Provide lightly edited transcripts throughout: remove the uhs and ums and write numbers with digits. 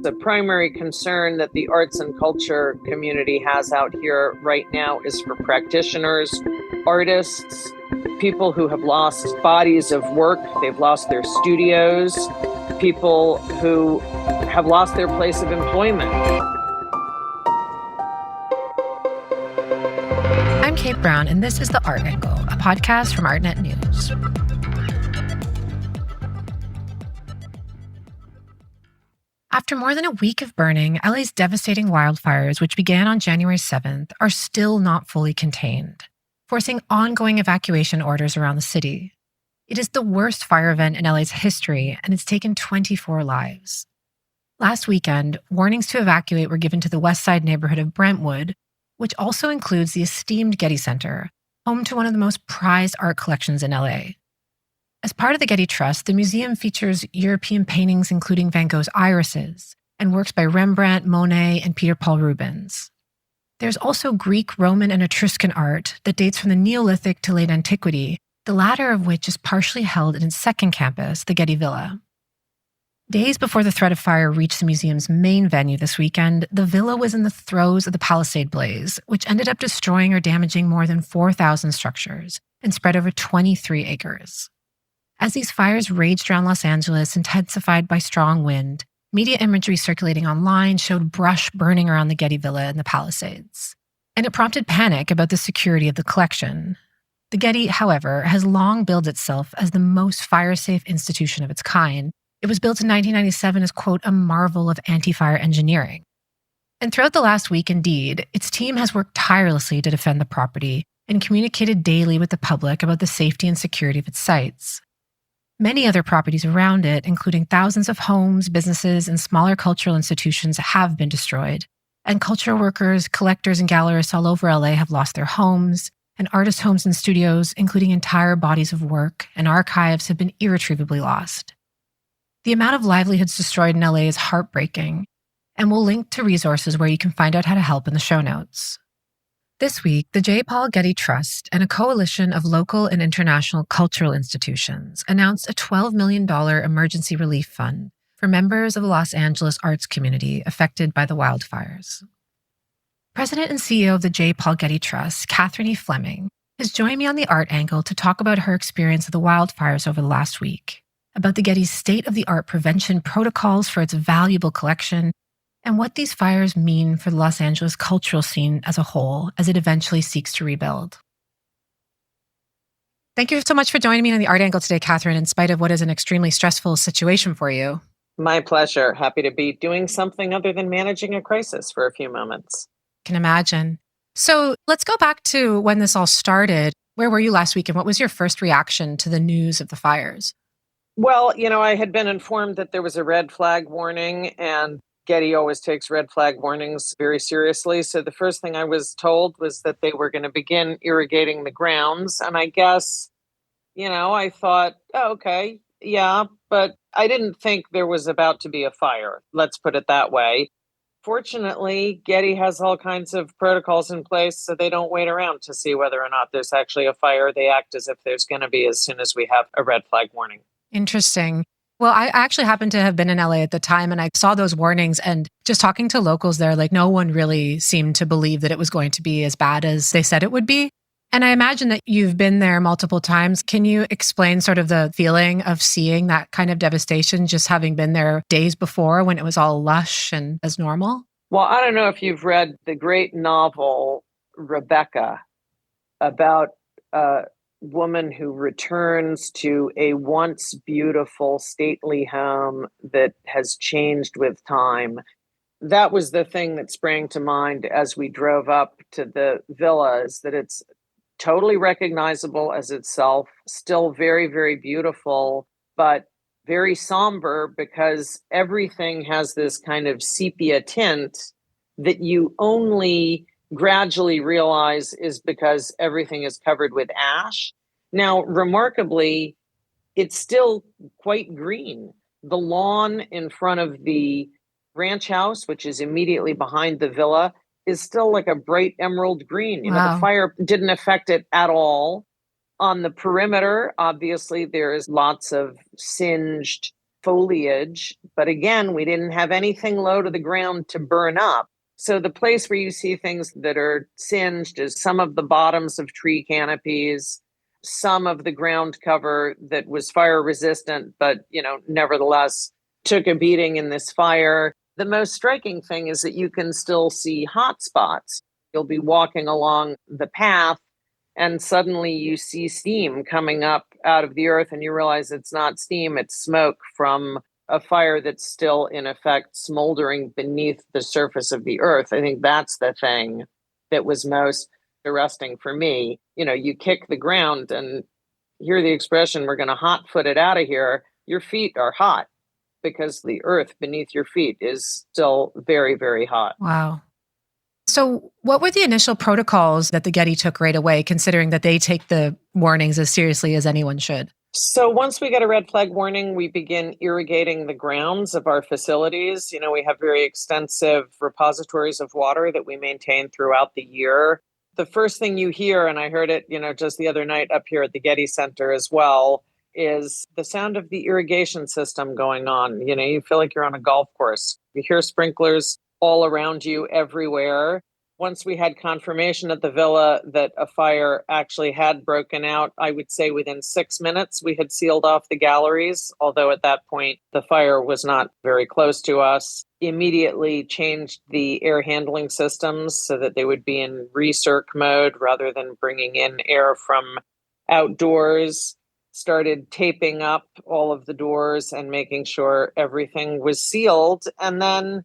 The primary concern that the arts and culture community has out here right now is for practitioners, artists, people who have lost bodies of work, they've lost their studios, people who have lost their place of employment. I'm Kate Brown, and this is The Art Angle, a podcast from ArtNet News. After more than a week of burning, LA's devastating wildfires, which began on January 7th, are still not fully contained, forcing ongoing evacuation orders around the city. It is the worst fire event in LA's history, and it's taken 24 lives. Last weekend, warnings to evacuate were given to the West Side neighborhood of Brentwood, which also includes the esteemed Getty Center, home to one of the most prized art collections in LA. As part of the Getty Trust, the museum features European paintings including Van Gogh's Irises and works by Rembrandt, Monet, and Peter Paul Rubens. There's also Greek, Roman, and Etruscan art that dates from the Neolithic to Late Antiquity, the latter of which is partially held in its second campus, the Getty Villa. Days before the threat of fire reached the museum's main venue this weekend, the villa was in the throes of the Palisade blaze, which ended up destroying or damaging more than 4,000 structures and spread over 23 acres. As these fires raged around Los Angeles, intensified by strong wind, media imagery circulating online showed brush burning around the Getty Villa and the Palisades. And it prompted panic about the security of the collection. The Getty, however, has long billed itself as the most fire-safe institution of its kind. It was built in 1997 as, quote, a marvel of anti-fire engineering. And throughout the last week, indeed, its team has worked tirelessly to defend the property and communicated daily with the public about the safety and security of its sites. Many other properties around it, including thousands of homes, businesses, and smaller cultural institutions, have been destroyed. And cultural workers, collectors, and gallerists all over LA have lost their homes, and artist homes and studios, including entire bodies of work and archives, have been irretrievably lost. The amount of livelihoods destroyed in LA is heartbreaking, and we'll link to resources where you can find out how to help in the show notes. This week, the J. Paul Getty Trust and a coalition of local and international cultural institutions announced a $12 million emergency relief fund for members of the Los Angeles arts community affected by the wildfires. President and CEO of the J. Paul Getty Trust, Catherine E. Fleming, has joined me on the Art Angle to talk about her experience of the wildfires over the last week, about the Getty's state-of-the-art prevention protocols for its valuable collection, and what these fires mean for the Los Angeles cultural scene as a whole as it eventually seeks to rebuild. Thank you so much for joining me on the Art Angle today, Catherine, in spite of what is an extremely stressful situation for you. My pleasure. Happy to be doing something other than managing a crisis for a few moments. Can imagine. So let's go back to when this all started. Where were you last week, and what was your first reaction to the news of the fires? Well, I had been informed that there was a red flag warning, and Getty always takes red flag warnings very seriously. So the first thing I was told was that they were going to begin irrigating the grounds. And I guess, I thought, oh, okay, yeah, but I didn't think there was about to be a fire. Let's put it that way. Fortunately, Getty has all kinds of protocols in place, so they don't wait around to see whether or not there's actually a fire. They act as if there's going to be as soon as we have a red flag warning. Interesting. Well, I actually happened to have been in LA at the time, and I saw those warnings, and just talking to locals there, no one really seemed to believe that it was going to be as bad as they said it would be. And I imagine that you've been there multiple times. Can you explain sort of the feeling of seeing that kind of devastation, just having been there days before when it was all lush and as normal? Well, I don't know if you've read the great novel, Rebecca, about woman who returns to a once beautiful, stately home that has changed with time. That was the thing that sprang to mind as we drove up to the villas, that it's totally recognizable as itself, still very, very beautiful, but very somber because everything has this kind of sepia tint that you only gradually realize is because everything is covered with ash. Now, remarkably, it's still quite green. The lawn in front of the ranch house, which is immediately behind the villa, is still like a bright emerald green. Wow. The fire didn't affect it at all. On the perimeter, obviously, there is lots of singed foliage. But again, we didn't have anything low to the ground to burn up. So the place where you see things that are singed is some of the bottoms of tree canopies, some of the ground cover that was fire resistant, but, nevertheless took a beating in this fire. The most striking thing is that you can still see hot spots. You'll be walking along the path and suddenly you see steam coming up out of the earth and you realize it's not steam, it's smoke from a fire that's still in effect smoldering beneath the surface of the earth. I think that's the thing that was most arresting for me. You kick the ground and hear the expression, we're going to hot foot it out of here. Your feet are hot because the earth beneath your feet is still very, very hot. Wow. So what were the initial protocols that the Getty took right away, considering that they take the warnings as seriously as anyone should? So once we get a red flag warning, we begin irrigating the grounds of our facilities. We have very extensive repositories of water that we maintain throughout the year. The first thing you hear, and I heard it, just the other night up here at the Getty Center as well, is the sound of the irrigation system going on. You feel like you're on a golf course. You hear sprinklers all around you everywhere. Once we had confirmation at the villa that a fire actually had broken out, I would say within 6 minutes, we had sealed off the galleries, although at that point, the fire was not very close to us. Immediately changed the air handling systems so that they would be in recirc mode rather than bringing in air from outdoors. Started taping up all of the doors and making sure everything was sealed. And then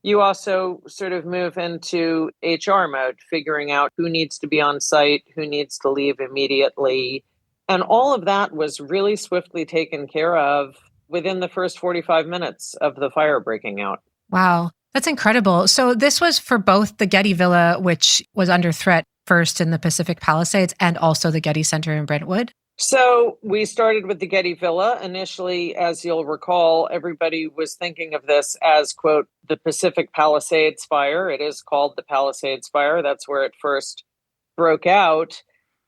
you also sort of move into HR mode, figuring out who needs to be on site, who needs to leave immediately. And all of that was really swiftly taken care of within the first 45 minutes of the fire breaking out. Wow, that's incredible. So this was for both the Getty Villa, which was under threat first in the Pacific Palisades, and also the Getty Center in Brentwood? So we started with the Getty Villa. Initially, as you'll recall, everybody was thinking of this as, quote, the Pacific Palisades fire. It is called the Palisades fire. That's where it first broke out.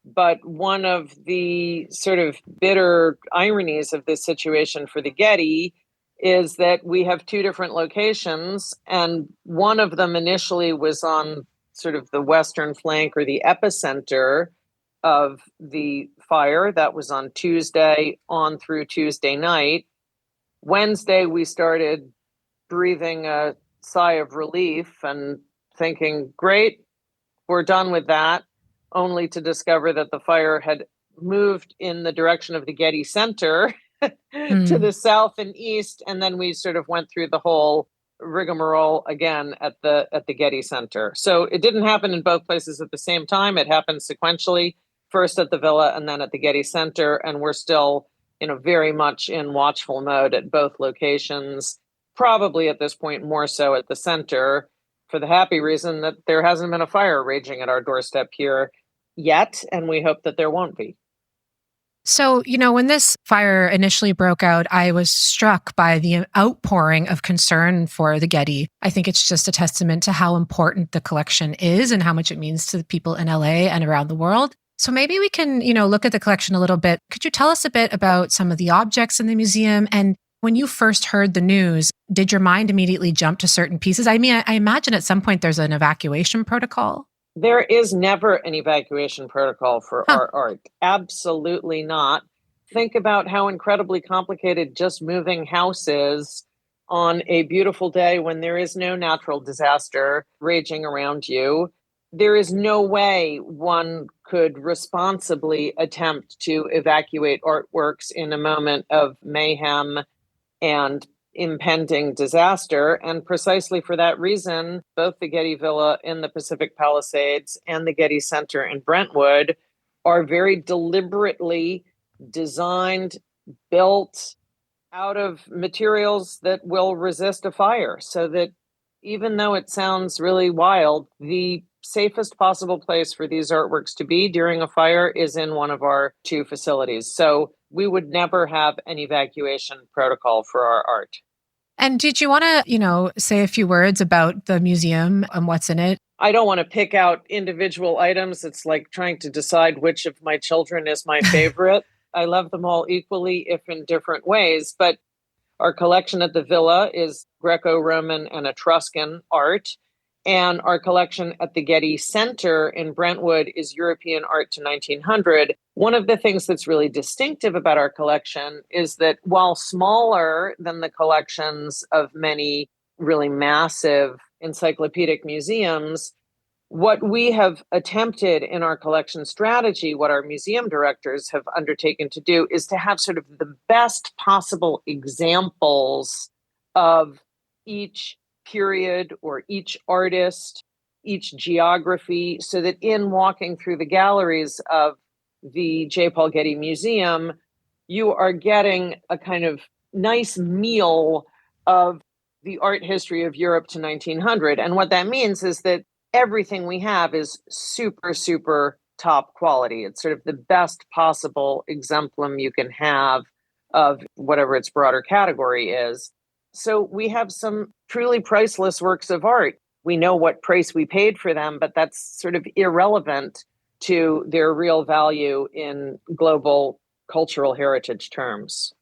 But one of the sort of bitter ironies of this situation for the Getty is that we have two different locations, and one of them initially was on sort of the western flank or the epicenter of the fire. That was on Tuesday on through Tuesday night. Wednesday, we started breathing a sigh of relief and thinking, great, we're done with that, only to discover that the fire had moved in the direction of the Getty Center to the south and east. And then we sort of went through the whole rigmarole again at the Getty Center. So it didn't happen in both places at the same time. It happened sequentially, first at the Villa and then at the Getty Center. And we're still, very much in watchful mode at both locations, probably at this point more so at the center, for the happy reason that there hasn't been a fire raging at our doorstep here yet. And we hope that there won't be. So, when this fire initially broke out, I was struck by the outpouring of concern for the Getty. I think it's just a testament to how important the collection is and how much it means to the people in LA and around the world. So maybe we can, look at the collection a little bit. Could you tell us a bit about some of the objects in the museum? And when you first heard the news, did your mind immediately jump to certain pieces? I mean, I imagine at some point there's an evacuation protocol. There is never an evacuation protocol for our art. Absolutely not. Think about how incredibly complicated just moving house is on a beautiful day when there is no natural disaster raging around you. There is no way one could responsibly attempt to evacuate artworks in a moment of mayhem and impending disaster. And precisely for that reason, both the Getty Villa in the Pacific Palisades and the Getty Center in Brentwood are very deliberately designed, built out of materials that will resist a fire, so that even though it sounds really wild, the safest possible place for these artworks to be during a fire is in one of our two facilities. So we would never have an evacuation protocol for our art. And did you want to, say a few words about the museum and what's in it? I don't want to pick out individual items. It's like trying to decide which of my children is my favorite. I love them all equally, if in different ways. But Our collection at the Villa is Greco-Roman and Etruscan art. And our collection at the Getty Center in Brentwood is European art to 1900. One of the things that's really distinctive about our collection is that while smaller than the collections of many really massive encyclopedic museums, what we have attempted in our collection strategy, what our museum directors have undertaken to do, is to have sort of the best possible examples of each period or each artist, each geography, so that in walking through the galleries of the J. Paul Getty Museum, you are getting a kind of nice meal of the art history of Europe to 1900. And what that means is that everything we have is super, super top quality. It's sort of the best possible exemplum you can have of whatever its broader category is. So we have some truly priceless works of art. We know what price we paid for them, but that's sort of irrelevant to their real value in global cultural heritage terms.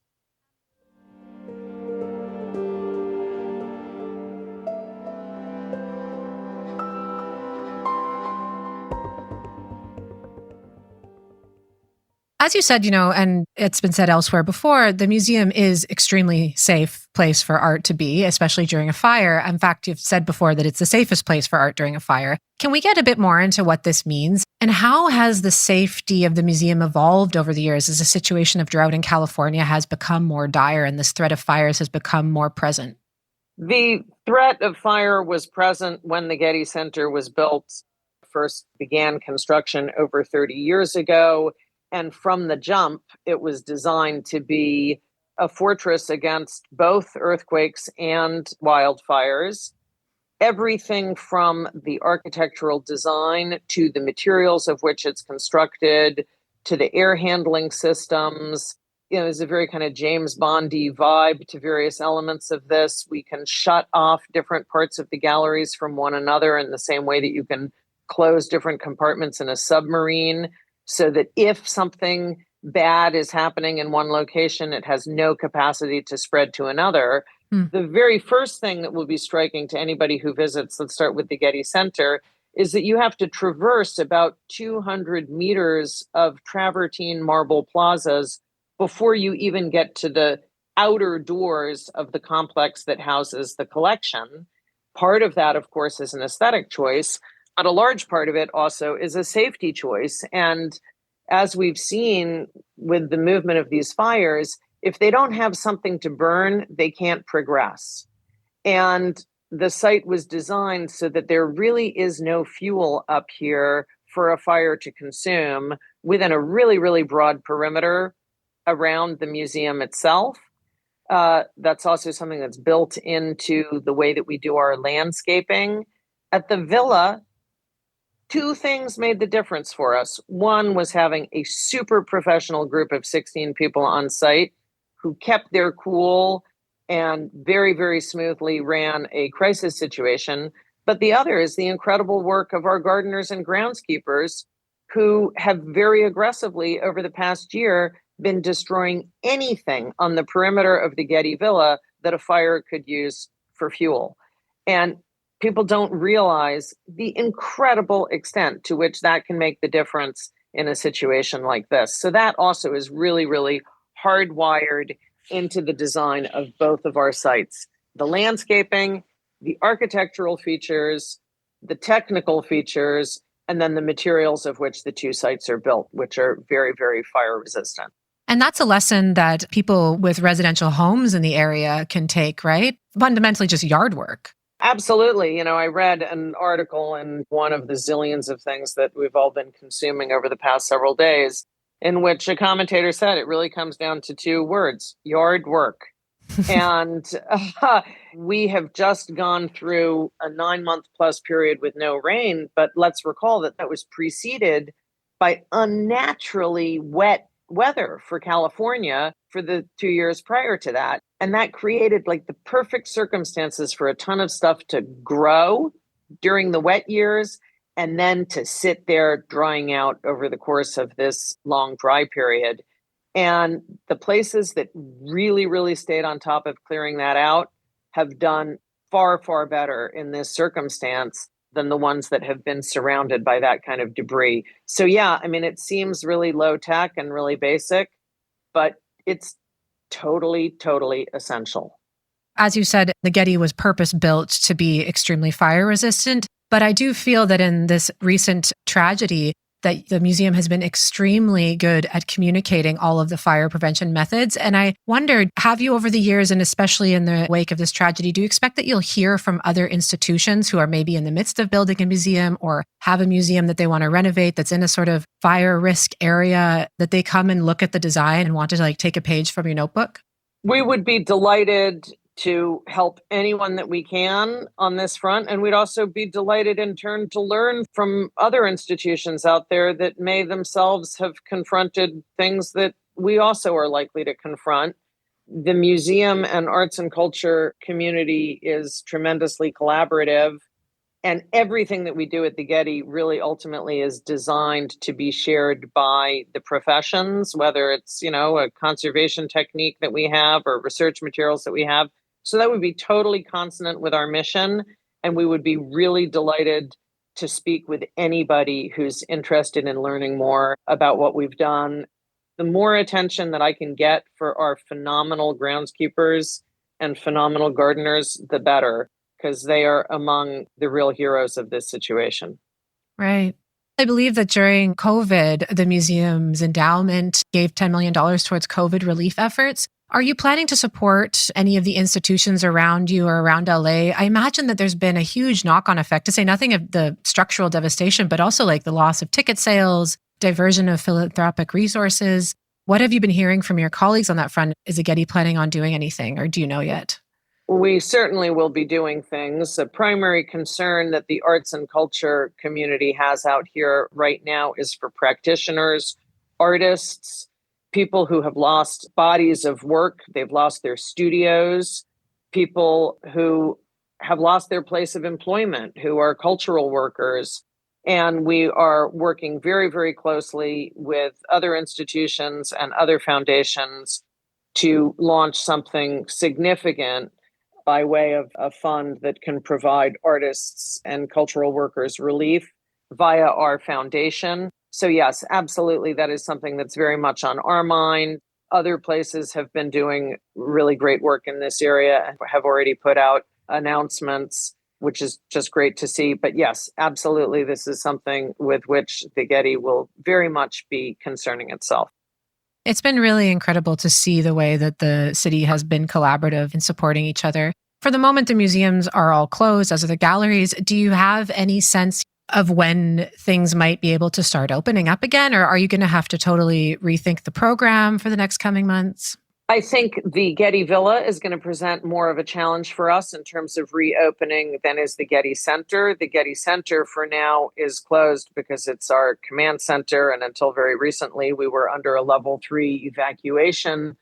As you said, and it's been said elsewhere before, the museum is extremely safe place for art to be, especially during a fire. In fact, you've said before that it's the safest place for art during a fire. Can we get a bit more into what this means? And how has the safety of the museum evolved over the years as the situation of drought in California has become more dire and this threat of fires has become more present? The threat of fire was present when the Getty Center was built, first began construction over 30 years ago. And from the jump, it was designed to be a fortress against both earthquakes and wildfires. Everything from the architectural design to the materials of which it's constructed to the air handling systems. There's a very kind of James Bondy vibe to various elements of this. We can shut off different parts of the galleries from one another in the same way that you can close different compartments in a submarine, so that if something bad is happening in one location, it has no capacity to spread to another. The very first thing that will be striking to anybody who visits, let's start with the Getty Center, is that you have to traverse about 200 meters of travertine marble plazas before you even get to the outer doors of the complex that houses the collection. Part of that, of course, is an aesthetic choice, but a large part of it also is a safety choice. And as we've seen with the movement of these fires, if they don't have something to burn, they can't progress. And the site was designed so that there really is no fuel up here for a fire to consume within a really, really broad perimeter around the museum itself. That's also something that's built into the way that we do our landscaping. At the Villa, two things made the difference for us. One was having a super professional group of 16 people on site who kept their cool and very, very smoothly ran a crisis situation. But the other is the incredible work of our gardeners and groundskeepers who have very aggressively over the past year been destroying anything on the perimeter of the Getty Villa that a fire could use for fuel. And people don't realize the incredible extent to which that can make the difference in a situation like this. So that also is really, really hardwired into the design of both of our sites. The landscaping, the architectural features, the technical features, and then the materials of which the two sites are built, which are very, very fire resistant. And that's a lesson that people with residential homes in the area can take, right? Fundamentally just yard work. Absolutely. I read an article in one of the zillions of things that we've all been consuming over the past several days, in which a commentator said it really comes down to two words: yard work. And we have just gone through a 9-month plus period with no rain, but let's recall that that was preceded by unnaturally wet weather for California for the 2 years prior to that. And that created like the perfect circumstances for a ton of stuff to grow during the wet years and then to sit there drying out over the course of this long dry period. And the places that really, really stayed on top of clearing that out have done far, far better in this circumstance than the ones that have been surrounded by that kind of debris. So, yeah, I mean, it seems really low tech and really basic, but it's totally, totally essential. As you said, the Getty was purpose built to be extremely fire resistant. But I do feel that in this recent tragedy, that the museum has been extremely good at communicating all of the fire prevention methods. And I wondered, have you over the years, and especially in the wake of this tragedy, do you expect that you'll hear from other institutions who are maybe in the midst of building a museum or have a museum that they want to renovate that's in a sort of fire risk area, that they come and look at the design and want to take a page from your notebook? We would be delighted to help anyone that we can on this front. And we'd also be delighted in turn to learn from other institutions out there that may themselves have confronted things that we also are likely to confront. The museum and arts and culture community is tremendously collaborative. And everything that we do at the Getty really ultimately is designed to be shared by the professions, whether it's, a conservation technique that we have or research materials that we have. So that would be totally consonant with our mission. And we would be really delighted to speak with anybody who's interested in learning more about what we've done. The more attention that I can get for our phenomenal groundskeepers and phenomenal gardeners, the better, because they are among the real heroes of this situation. Right. I believe that during COVID, the museum's endowment gave $10 million towards COVID relief efforts. Are you planning to support any of the institutions around you or around LA? I imagine that there's been a huge knock-on effect, to say nothing of the structural devastation, but also the loss of ticket sales, diversion of philanthropic resources. What have you been hearing from your colleagues on that front? Is the Getty planning on doing anything, or do you know yet? We certainly will be doing things. A primary concern that the arts and culture community has out here right now is for practitioners, artists, people who have lost bodies of work. They've lost their studios, people who have lost their place of employment, who are cultural workers. And we are working very, very closely with other institutions and other foundations to launch something significant by way of a fund that can provide artists and cultural workers relief via our foundation. So yes, absolutely, that is something that's very much on our mind. Other places have been doing really great work in this area and have already put out announcements, which is just great to see. But yes, absolutely, this is something with which the Getty will very much be concerning itself. It's been really incredible to see the way that the city has been collaborative in supporting each other. For the moment, the museums are all closed, as are the galleries. Do you have any sense of when things might be able to start opening up again? Or are you going to have to totally rethink the program for the next coming months? I think the Getty Villa is going to present more of a challenge for us in terms of reopening than is the Getty Center. The Getty Center for now is closed because it's our command center. And until very recently, we were under a level 3 evacuation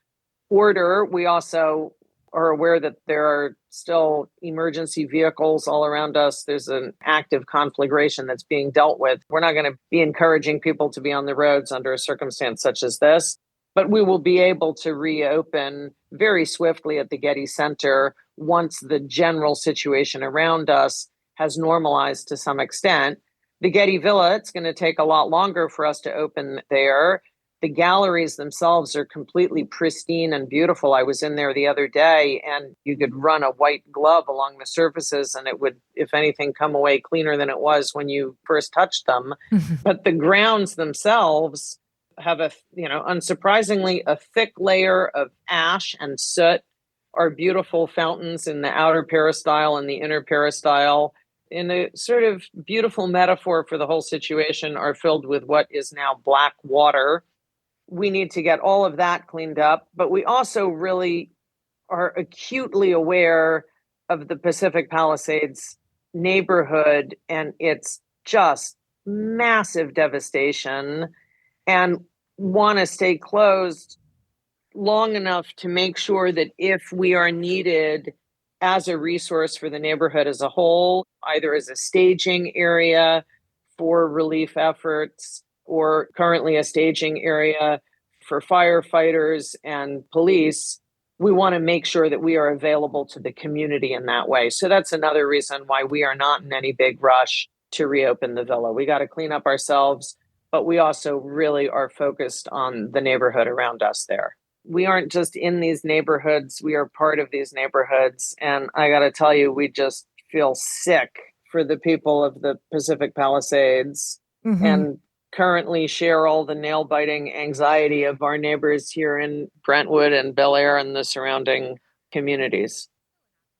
order. We also are aware that there are still emergency vehicles all around us. There's an active conflagration that's being dealt with. We're not going to be encouraging people to be on the roads under a circumstance such as this. But we will be able to reopen very swiftly at the Getty Center once the general situation around us has normalized to some extent. The Getty Villa, it's going to take a lot longer for us to open there. The galleries themselves are completely pristine and beautiful. I was in there the other day and you could run a white glove along the surfaces and it would, if anything, come away cleaner than it was when you first touched them. But the grounds themselves have unsurprisingly, a thick layer of ash and soot. Our beautiful fountains in the outer peristyle and the inner peristyle, in a sort of beautiful metaphor for the whole situation, are filled with what is now black water. We need to get all of that cleaned up, but we also really are acutely aware of the Pacific Palisades neighborhood and its just massive devastation, and want to stay closed long enough to make sure that if we are needed as a resource for the neighborhood as a whole, either as a staging area for relief efforts or currently a staging area for firefighters and police, we want to make sure that we are available to the community in that way. So that's another reason why we are not in any big rush to reopen the villa. We got to clean up ourselves, but we also really are focused on the neighborhood around us there. We aren't just in these neighborhoods, we are part of these neighborhoods. And I got to tell you, we just feel sick for the people of the Pacific Palisades and currently share all the nail-biting anxiety of our neighbors here in Brentwood and Bel Air and the surrounding communities.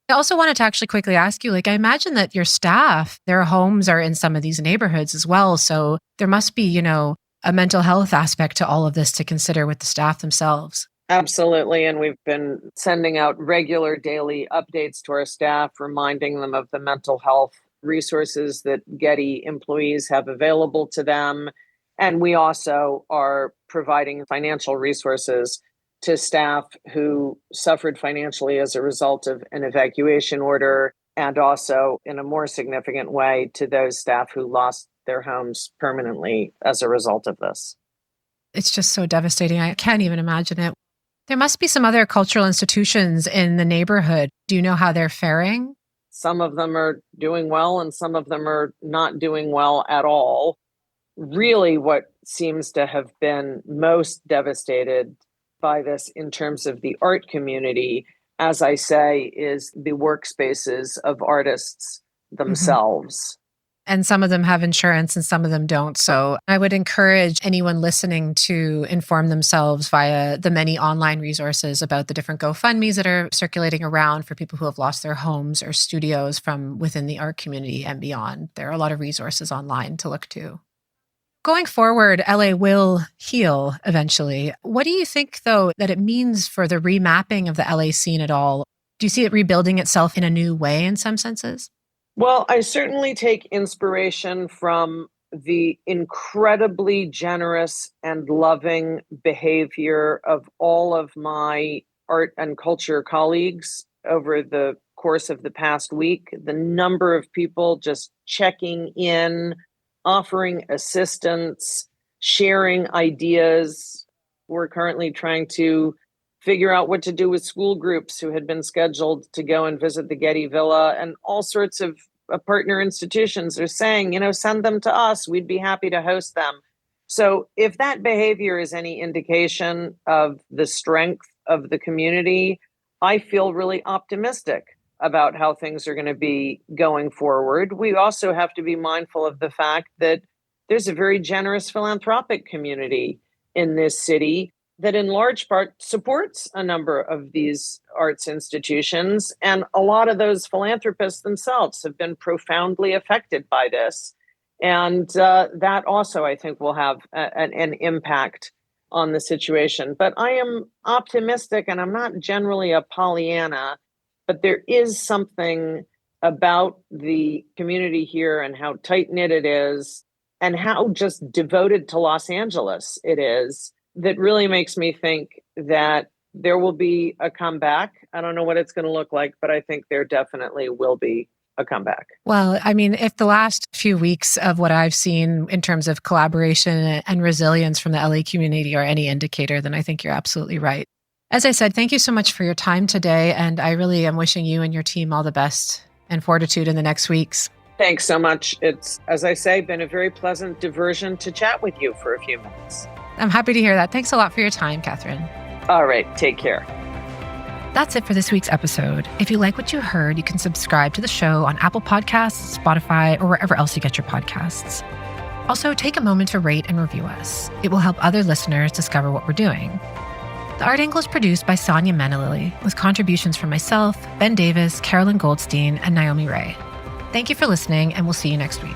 I also wanted to actually quickly ask you, I imagine that your staff, their homes are in some of these neighborhoods as well. So there must be, a mental health aspect to all of this to consider with the staff themselves. Absolutely. And we've been sending out regular daily updates to our staff, reminding them of the mental health resources that Getty employees have available to them. And we also are providing financial resources to staff who suffered financially as a result of an evacuation order, and also in a more significant way to those staff who lost their homes permanently as a result of this. It's just so devastating. I can't even imagine it. There must be some other cultural institutions in the neighborhood. Do you know how they're faring? Some of them are doing well and some of them are not doing well at all. Really, what seems to have been most devastated by this in terms of the art community, as I say, is the workspaces of artists themselves. And some of them have insurance and some of them don't. So I would encourage anyone listening to inform themselves via the many online resources about the different GoFundMes that are circulating around for people who have lost their homes or studios from within the art community and beyond. There are a lot of resources online to look to. Going forward, LA will heal eventually. What do you think, though, that it means for the remapping of the LA scene at all? Do you see it rebuilding itself in a new way in some senses? Well, I certainly take inspiration from the incredibly generous and loving behavior of all of my art and culture colleagues over the course of the past week. The number of people just checking in, offering assistance, sharing ideas. We're currently trying to figure out what to do with school groups who had been scheduled to go and visit the Getty Villa, and all sorts of partner institutions are saying, send them to us. We'd be happy to host them. So if that behavior is any indication of the strength of the community, I feel really optimistic about how things are going to be going forward. We also have to be mindful of the fact that there's a very generous philanthropic community in this city that in large part supports a number of these arts institutions. And a lot of those philanthropists themselves have been profoundly affected by this. And that also, I think, will have an impact on the situation. But I am optimistic, and I'm not generally a Pollyanna, but there is something about the community here and how tight-knit it is and how just devoted to Los Angeles it is that really makes me think that there will be a comeback. I don't know what it's going to look like, but I think there definitely will be a comeback. Well, I mean, if the last few weeks of what I've seen in terms of collaboration and resilience from the LA community are any indicator, then I think you're absolutely right. As I said, thank you so much for your time today. And I really am wishing you and your team all the best and fortitude in the next weeks. Thanks so much. It's, as I say, been a very pleasant diversion to chat with you for a few minutes. I'm happy to hear that. Thanks a lot for your time, Catherine. All right. Take care. That's it for this week's episode. If you like what you heard, you can subscribe to the show on Apple Podcasts, Spotify, or wherever else you get your podcasts. Also, take a moment to rate and review us. It will help other listeners discover what we're doing. The Art Angle is produced by Sonia Manalili, with contributions from myself, Ben Davis, Carolyn Goldstein, and Naomi Ray. Thank you for listening, and we'll see you next week.